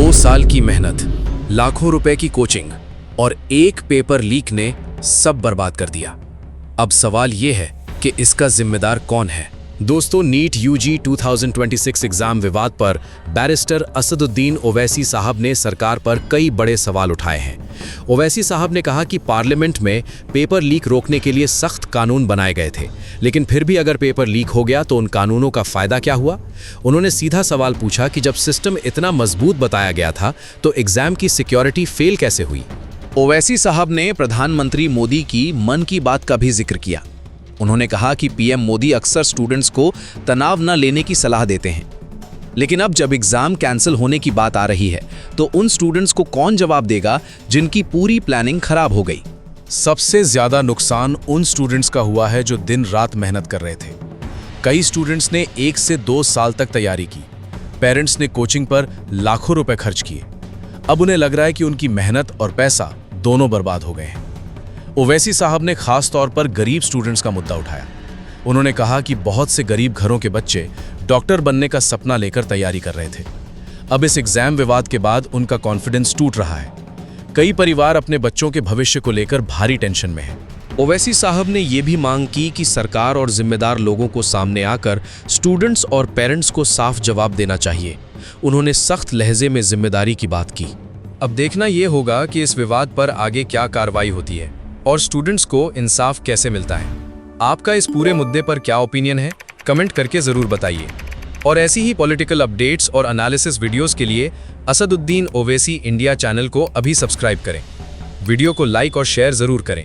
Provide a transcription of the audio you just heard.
2 साल की मेहनत, लाखों रुपए की कोचिंग और एक पेपर लीक ने सब बर्बाद कर दिया। अब सवाल यह है कि इसका जिम्मेदार कौन है। दोस्तों, नीट यूजी 2026 एग्जाम विवाद पर बैरिस्टर असदुद्दीन ओवैसी साहब ने सरकार पर कई बड़े सवाल उठाए हैं। ओवैसी साहब ने कहा कि पार्लियामेंट में पेपर लीक रोकने के लिए सख्त कानून बनाए गए थे, लेकिन फिर भी अगर पेपर लीक हो गया तो उन कानूनों का फायदा क्या हुआ। उन्होंने सीधा सवाल पूछा कि जब सिस्टम इतना मजबूत बताया गया था तो एग्जाम की सिक्योरिटी फेल कैसे हुई। ओवैसी साहब ने प्रधानमंत्री मोदी की मन की बात का भी जिक्र किया। उन्होंने कहा कि पीएम मोदी अक्सर स्टूडेंट्स को तनाव न लेने की सलाह देते हैं, लेकिन अब जब एग्जाम कैंसिल होने की बात आ रही है तो उन स्टूडेंट्स को कौन जवाब देगा जिनकी पूरी प्लानिंग खराब हो गई। सबसे ज्यादा नुकसान उन स्टूडेंट्स का हुआ है जो दिन रात मेहनत कर रहे थे। कई स्टूडेंट्स ने 1 से 2 साल तक तैयारी की। पेरेंट्स ने कोचिंग पर लाखों रुपए खर्च किए। अब उन्हें लग रहा है कि उनकी मेहनत और पैसा दोनों बर्बाद हो गए हैं। ओवैसी साहब ने खास तौर पर गरीब स्टूडेंट्स का मुद्दा उठाया। उन्होंने कहा कि बहुत से गरीब घरों के बच्चे डॉक्टर बनने का सपना लेकर तैयारी कर रहे थे। अब इस एग्जाम विवाद के बाद उनका कॉन्फिडेंस टूट रहा है। कई परिवार अपने बच्चों के भविष्य को लेकर भारी टेंशन में हैं। ओवैसी साहब ने यह भी मांग की कि सरकार और जिम्मेदार लोगों को सामने आकर स्टूडेंट्स और पेरेंट्स को साफ जवाब देना चाहिए। उन्होंने सख्त लहजे में जिम्मेदारी की बात की। अब देखना यह होगा कि इस विवाद पर आगे क्या कार्रवाई होती है और स्टूडेंट्स को इंसाफ कैसे मिलता है। आपका इस पूरे मुद्दे पर क्या ओपिनियन है, कमेंट करके ज़रूर बताइए। और ऐसी ही पॉलिटिकल अपडेट्स और एनालिसिस वीडियोस के लिए असदुद्दीन ओवैसी इंडिया चैनल को अभी सब्सक्राइब करें। वीडियो को लाइक और शेयर ज़रूर करें।